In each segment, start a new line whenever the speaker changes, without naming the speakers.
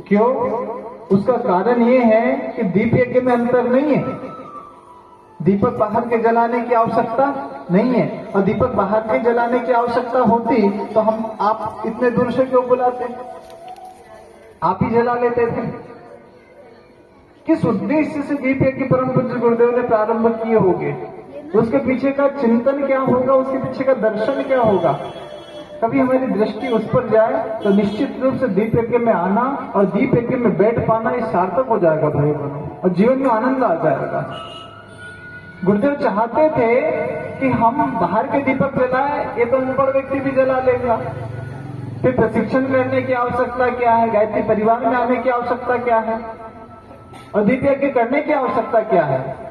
क्यों? उसका कारण ये है कि दीप यज्ञ में अंतर नहीं है। दीपक बाहर के जलाने की आवश्यकता नहीं है, और दीपक बाहर के जलाने की आवश्यकता होती तो आप इतने दूर से क्यों बुलाते? आप ही जला लेते थे। किस उद्देश्य से दीप यज्ञ परम पूज्य गुरुदेव ने प्रारंभ किए होंगे? उसके पीछे का चिंतन क्या होगा? उसके पीछे का दर्शन क्या होगा? कभी हमारी दृष्टि उस पर जाए तो निश्चित रूप से दीप यज्ञ में आना और दीप यज्ञ में बैठ पाना ये सार्थक हो जाएगा भाई बहनों, और जीवन में आनंद आ जाएगा। गुरुदेव चाहते थे कि हम बाहर के दीपक जलाएं, ये तो अनपढ़ व्यक्ति भी जला लेगा। फिर प्रशिक्षण करने की आवश्यकता क्या है? गायत्री परिवार में आने की आवश्यकता क्या है? और दीप यज्ञ करने की आवश्यकता क्या है?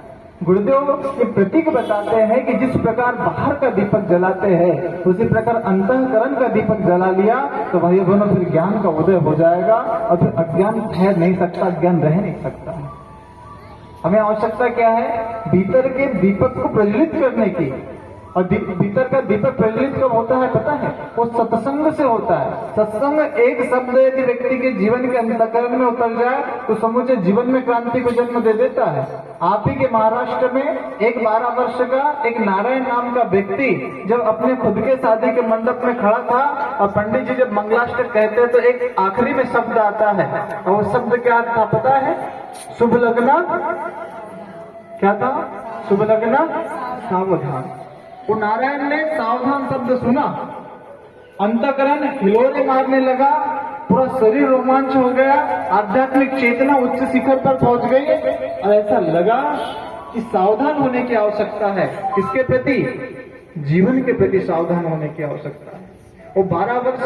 गुरुदेव ये प्रतीक बताते हैं कि जिस प्रकार बाहर का दीपक जलाते हैं उसी प्रकार अंतःकरण का दीपक जला लिया तो भाई बहनों फिर ज्ञान का उदय हो जाएगा, और फिर अज्ञान ठहर नहीं सकता, अज्ञान रह नहीं सकता है। हमें आवश्यकता क्या है? भीतर के दीपक को प्रज्वलित करने की। और भीतर का दीपक प्रज्वलित कब होता है पता है? वो सत्संग से होता है। सत्संग एक शब्द यदि व्यक्ति के जीवन के अंतःकरण में उतर जाए तो समूचे जीवन में क्रांति को जन्म दे देता है। आप ही के महाराष्ट्र में एक 12 वर्ष का एक नारायण नाम का व्यक्ति जब अपने खुद के शादी के मंडप में खड़ा था और पंडित जी जब मंगलाष्टक कहते तो एक आखिरी में शब्द आता है, और वो शब्द क्या था पता है? शुभ लग्न। क्या था? शुभ लग्न सावधान। वो नारायण ने सावधान शब्द सुना, अंतःकरण हिलोरे मारने लगा, पूरा शरीर रोमांच हो गया, आध्यात्मिक चेतना उच्च शिखर पर पहुंच गई, और ऐसा लगा कि सावधान होने की आवश्यकता है। किसके प्रति? जीवन के प्रति सावधान होने की आवश्यकता है। वो 12 वर्ष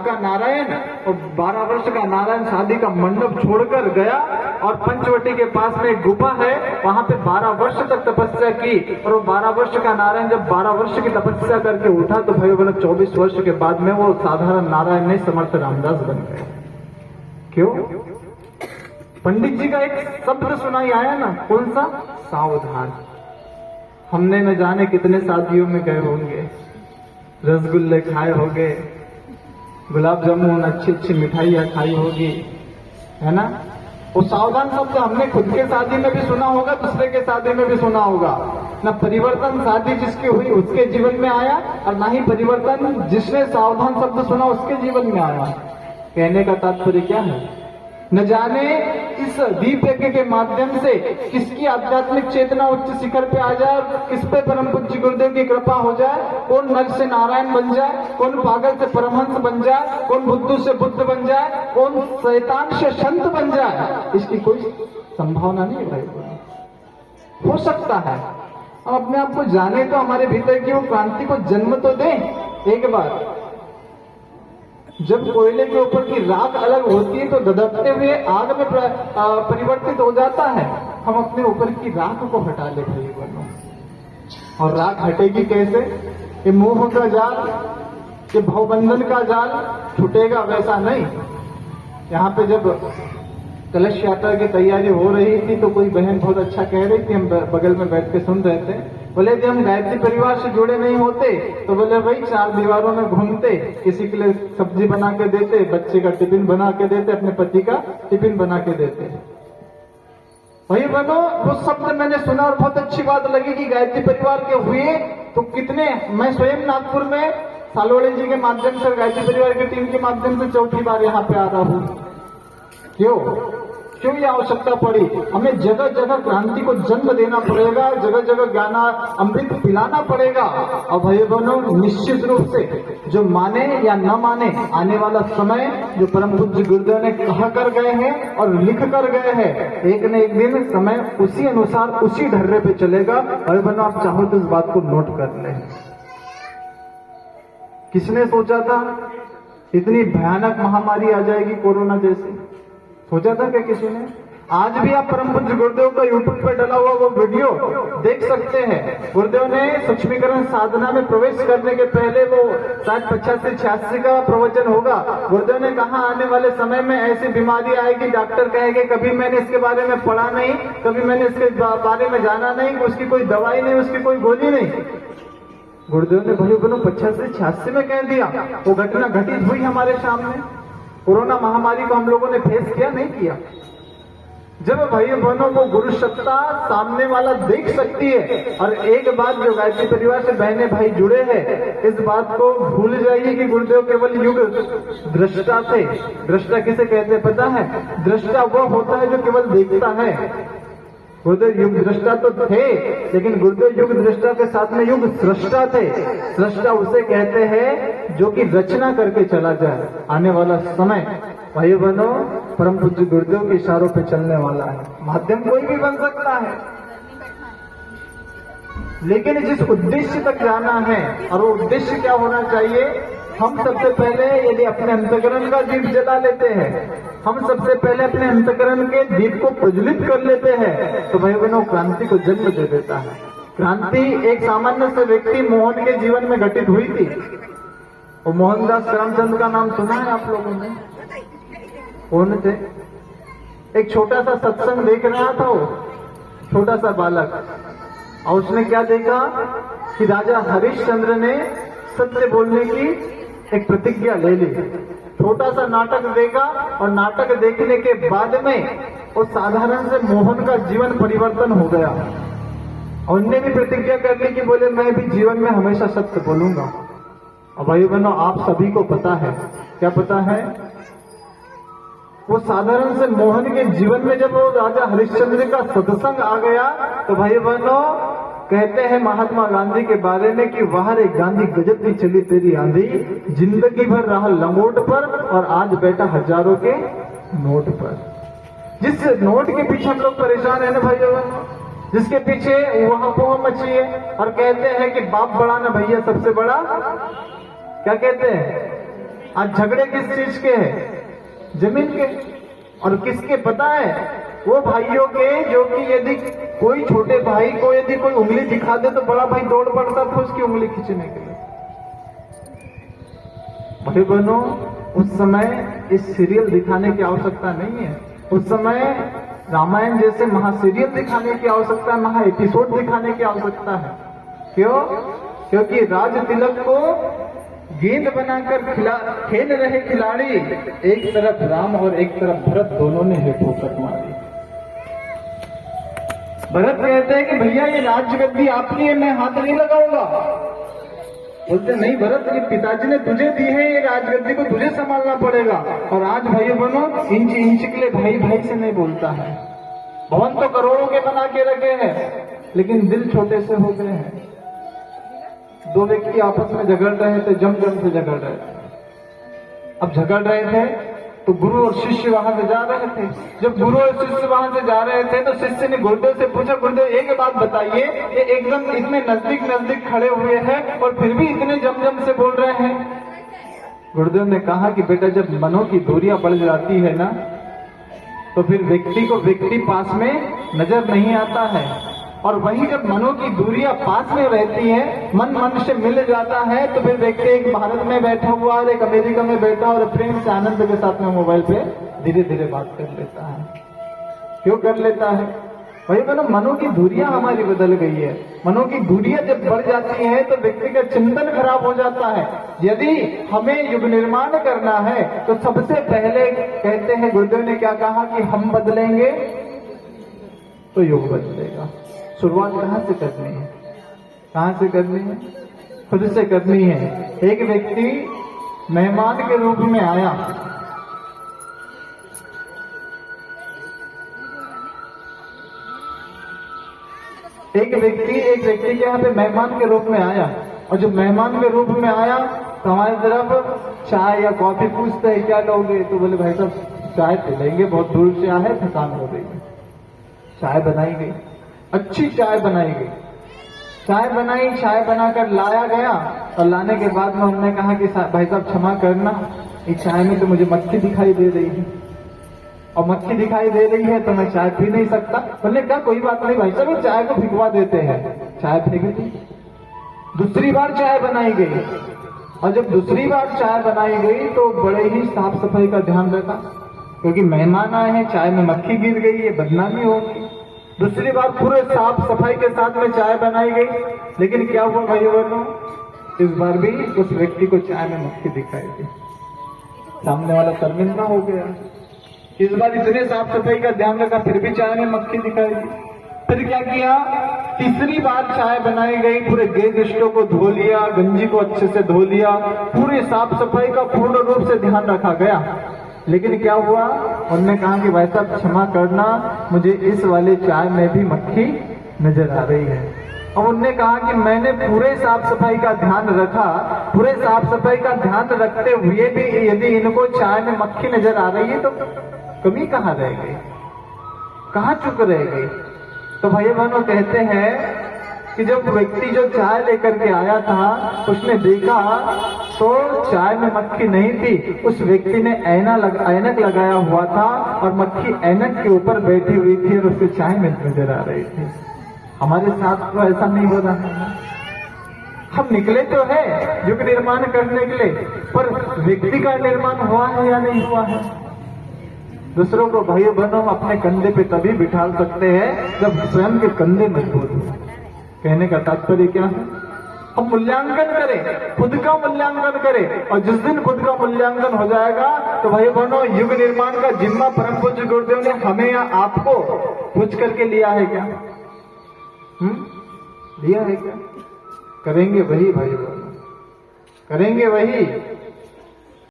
का नारायण और 12 वर्ष का नारायण शादी का मंडप छोड़कर गया और पंचवटी के पास में एक गुफा है, वहां पे 12 वर्ष तक तपस्या की। और वो 12 वर्ष का नारायण जब 12 वर्ष की तपस्या करके उठा तो भाई बोला 24 वर्ष के बाद में वो साधारण नारायण नहीं समर्थ रामदास बन गए। क्यों? पंडित जी का एक शब्द सुनाई आया ना, कौन सा? सावधान। हमने न जाने कितने शादियों में गए होंगे, रसगुल्ले खाए होंगे, गुलाब जामुन अच्छी अच्छी मिठाइयाँ खाई होगी, है ना? वो सावधान शब्द हमने खुद के शादी में भी सुना होगा, दूसरे के शादी में भी सुना होगा। न परिवर्तन शादी जिसकी हुई उसके जीवन में आया, और ना ही परिवर्तन जिसने सावधान शब्द सुना उसके जीवन में आया। कहने का तात्पर्य क्या है? न जाने इस दीप यज्ञ के माध्यम से किसकी आध्यात्मिक चेतना उच्च शिखर पे आ जाए, किस पे परम पूज्य गुरुदेव की कृपा हो जाए, कौन नर से नारायण बन जाए, कौन पागल से परमहंस बन जाए, कौन बुद्धू से बुद्ध बन जाए, कौन शैतान से संत बन जाए, इसकी कोई संभावना नहीं है। हो सकता है हम अपने आप को जाने तो हमारे भीतर की वो क्रांति को जन्म तो दे। एक बार जब कोयले के ऊपर की राख अलग होती है तो धधकते हुए आग में परिवर्तित हो जाता है। हम अपने ऊपर की राख को हटा ले भाई बनो, और राख हटेगी कैसे? ये मोह का जाल, ये भवबंधन का जाल छूटेगा वैसा नहीं। यहाँ पे जब कलश यात्रा की तैयारी हो रही थी तो कोई बहन बहुत अच्छा कह रही थी, हम बगल में बैठ के सुन रहे थे। बोले कि हम गायत्री परिवार से जुड़े नहीं होते तो बोले भाई 4 दीवारों में घूमते, किसी के लिए सब्जी बना के देते, बच्चे का टिफिन बना के देते, अपने पति का टिफिन बना के देते। भाई बनो, वो शब्द मैंने सुना और बहुत अच्छी बात लगी कि गायत्री परिवार के हुए तो कितने। मैं स्वयं नागपुर में सालोड़े जी के माध्यम से गायत्री परिवार की टीम के माध्यम से 4थी बार यहाँ पे आ रहा हूँ। क्यों ये आवश्यकता पड़ी? हमें जगह जगह क्रांति को जन्म देना पड़ेगा, जगह जगह ज्ञान अमृत पिलाना पड़ेगा। और भाई बहनों, निश्चित रूप से जो माने या न माने, आने वाला समय जो परम पूज्य गुरुदेव ने कहा कर गए हैं और लिख कर गए हैं, एक न एक दिन समय उसी अनुसार उसी ढर्रे पे चलेगा। भाई बहनों, आप चाहो तो इस बात को नोट कर लें। किसने सोचा था इतनी भयानक महामारी आ जाएगी कोरोना जैसी? सोचा था क्या किसी ने? आज भी आप परम पूज्य गुरुदेव का यूट्यूब पे डला हुआ वो वीडियो देख सकते हैं। गुरुदेव ने सूक्ष्मीकरण साधना में प्रवेश करने के पहले वो शायद 85-86 का प्रवचन होगा। गुरुदेव ने कहा आने वाले समय में ऐसी बीमारी आएगी, डॉक्टर कहेंगे कभी मैंने इसके बारे में पढ़ा नहीं, कभी मैंने इसके बारे में जाना नहीं, उसकी कोई दवाई नहीं, उसकी कोई गोली नहीं। गुरुदेव ने भाई बहनों 85-86 में कह दिया। वो घटना घटित हुई हमारे सामने। कोरोना महामारी को हम लोगों ने फेस किया नहीं किया? जब भाई बहनों को गुरु सत्ता सामने वाला देख सकती है, और एक बात जो गायत्री परिवार से बहने भाई जुड़े हैं, इस बात को भूल जाइए कि गुरुदेव केवल युग दृष्टा थे। दृष्टा किसे कहते हैं पता है? दृष्टा वो होता है जो केवल देखता है। गुरुदेव युग दृष्टा तो थे, लेकिन गुरुदेव युग दृष्टा के साथ में युग सृष्टा थे। सृष्टा उसे कहते हैं जो कि रचना करके चला जाए। आने वाला समय भाई बहनों परम पूज्य गुरुदेव के इशारों पे चलने वाला है। माध्यम कोई भी बन सकता है, लेकिन जिस उद्देश्य तक जाना है, और वो उद्देश्य क्या होना चाहिए? हम सबसे पहले यदि अपने अंतःकरण का दीप जला लेते हैं, हम सबसे पहले अपने अंतःकरण के दीप को प्रज्वलित कर लेते हैं, तो भाई बहनों क्रांति को जन्म दे देता है। क्रांति एक सामान्य से व्यक्ति मोहन के जीवन में घटित हुई थी। और मोहनदास करमचंद का नाम सुना है आप लोगों ने? कौन थे? एक छोटा सा सत्संग देख रहा था वो, छोटा सा बालक, और उसने क्या देखा कि राजा हरिश्चंद्र ने सत्य बोलने की एक प्रतिज्ञा ले ली। छोटा सा नाटक देखा, और नाटक देखने के बाद में वो साधारण से मोहन का जीवन परिवर्तन हो गया। और उनने भी प्रतिज्ञा कर ली कि बोले मैं भी जीवन में हमेशा सत्य बोलूंगा। और भाई बहनों आप सभी को पता है, क्या पता है? वो साधारण से मोहन के जीवन में जब वो राजा हरिश्चंद्र का सत्संग आ गया, तो भाई बहनों कहते हैं महात्मा गांधी के बारे में कि वाह रे गांधी गजब की चली तेरी आंधी, जिंदगी भर रहा लंगोट पर और आज बैठा हजारों के नोट पर। जिस नोट के पीछे हम लोग परेशान है ना भाई बहनों, जिसके पीछे वहां मची है, और कहते हैं कि बाप बड़ा ना भैया सबसे बड़ा, क्या कहते हैं? आज झगड़े किस चीज के हैं? जमीन के। और किसके पता है? वो भाइयों के जो कि यदि कोई छोटे भाई को यदि कोई उंगली दिखा दे तो बड़ा भाई दौड़ पड़ता था उसकी उंगली खींचने के लिए। भाई बहनों उस समय इस सीरियल दिखाने की आवश्यकता नहीं है। उस समय रामायण जैसे महासीरियल दिखाने की आवश्यकता है, महा एपिसोड दिखाने की आवश्यकता है। क्यों? क्योंकि राज तिलक को गेंद बनाकर खेल रहे खिलाड़ी, एक तरफ राम और एक तरफ भरत, दोनों ने है ठोकर मारी। भरत कहते हैं कि भैया ये राज्य गद्दी आपकी है, मैं हाथ नहीं लगाऊंगा। बोलते नहीं भरत, ये पिताजी ने तुझे दी है, ये राजगद्दी को तुझे संभालना पड़ेगा। और आज भाई बनो इंच इंच के लिए भाई भाई से नहीं बोलता है। भवन तो करोड़ों के बना के रखे हैं, लेकिन दिल छोटे से हो गए हैं। दो व्यक्ति आपस में झगड़ रहे थे, जम से झगड़ रहे थे। अब झगड़ रहे थे तो गुरु और शिष्य वहां से जा रहे थे। जब गुरु और शिष्य वहां से जा रहे थे तो शिष्य ने गुरुदेव से पूछा, गुरुदेव एक बात बताइए, ये एकदम इतने नजदीक खड़े हुए हैं और फिर भी इतने जम से बोल रहे हैं। गुरुदेव ने कहा कि बेटा जब मनों की दूरियां बढ़ जाती है ना, तो फिर व्यक्ति को व्यक्ति पास में नजर नहीं आता है। और वहीं जब मनों की दूरियां पास में रहती है, मन से मिल जाता है, तो फिर व्यक्ति एक भारत में बैठा हुआ और एक अमेरिका में बैठा और प्रेम से आनंद के साथ में मोबाइल पे धीरे धीरे बात कर लेता है। क्यों कर लेता है? वही बोलो मनों की दूरियां हमारी बदल गई है। मनों की दूरियां जब बढ़ जाती है तो व्यक्ति का चिंतन खराब हो जाता है। यदि हमें युग निर्माण करना है तो सबसे पहले कहते हैं गुरुदेव ने क्या कहा कि हम बदलेंगे तो युग बदलेगा। शुरुआत कहां से करनी है? कहां से करनी है? खुद से करनी है। एक व्यक्ति मेहमान के रूप में आया, एक व्यक्ति के यहाँ पे मेहमान के रूप में आया, और जब मेहमान के रूप में आया तो हमारी तरफ चाय या कॉफी पूछते हैं क्या लोगे, तो बोले भाई साहब चाय पिलेंगे, बहुत दूर से आए, थकान हो रही है। चाय बनाई गई, अच्छी चाय बनाई गई। चाय बनाकर लाया गया, और लाने के बाद में हमने कहा कि भाई साहब क्षमा करना, इस चाय में तो मुझे मक्खी दिखाई दे रही है, और मक्खी दिखाई दे रही है तो मैं चाय पी नहीं सकता। बोले क्या कोई बात नहीं भाई साहब, चाय को भिगवा देते हैं। चाय फेंक दी। दूसरी बार चाय बनाई गई, और जब दूसरी बार चाय बनाई गई तो बड़े ही साफ सफाई का ध्यान रखा, क्योंकि मेहमान आए हैं, चाय में मक्खी गिर गई है, बदनामी होगी। दूसरी बार पूरे साफ सफाई के साथ में चाय बनाई गई, लेकिन क्या हुआ भाइयों बहनों, इस बार भी उस व्यक्ति को चाय में मक्खी दिखाई दी। सामने वाला शर्मिंदा हो गया। इस बार इतने साफ सफाई का ध्यान रखा, फिर भी चाय में मक्खी दिखाई दी। फिर क्या किया, तीसरी बार चाय बनाई गई, पूरे गेट स्टोव को धो लिया, गंजी को अच्छे से धो लिया, पूरी साफ सफाई का पूर्ण रूप से ध्यान रखा गया। लेकिन क्या हुआ, उन्होंने कहा कि भाई साहब क्षमा करना, मुझे इस वाले चाय में भी मक्खी नजर आ रही है। और उन्होंने कहा कि मैंने पूरे साफ सफाई का ध्यान रखा, पूरे साफ सफाई का ध्यान रखते हुए भी यदि इनको चाय में मक्खी नजर आ रही है तो कमी कहाँ रह गई, कहाँ चुक रह गई। तो भाई बहनों कहते हैं कि जब व्यक्ति जो चाय लेकर के आया था, उसने देखा तो चाय में मक्खी नहीं थी, उस व्यक्ति ने ऐनक लगाया हुआ था और मक्खी ऐनक के ऊपर बैठी हुई थी और उससे चाय में नजर आ रही थी। हमारे साथ तो ऐसा नहीं हो रहा है। हम निकले तो है युग निर्माण करने के लिए, पर व्यक्ति का निर्माण हुआ है या नहीं हुआ है। दूसरों को भाइयों बहनों अपने कंधे पे तभी बिठा सकते हैं जब स्वयं के कंधे मजबूत हो। कहने का तात्पर्य क्या है, हम मूल्यांकन करें, खुद का मूल्यांकन करें, और जिस दिन खुद का मूल्यांकन हो जाएगा तो भाइयों बहनों युग निर्माण का जिम्मा परम पूज्य गुरुदेव ने हमें या आपको पूछ करके लिया है क्या? लिया है क्या? करेंगे वही भाई बहनों, करेंगे वही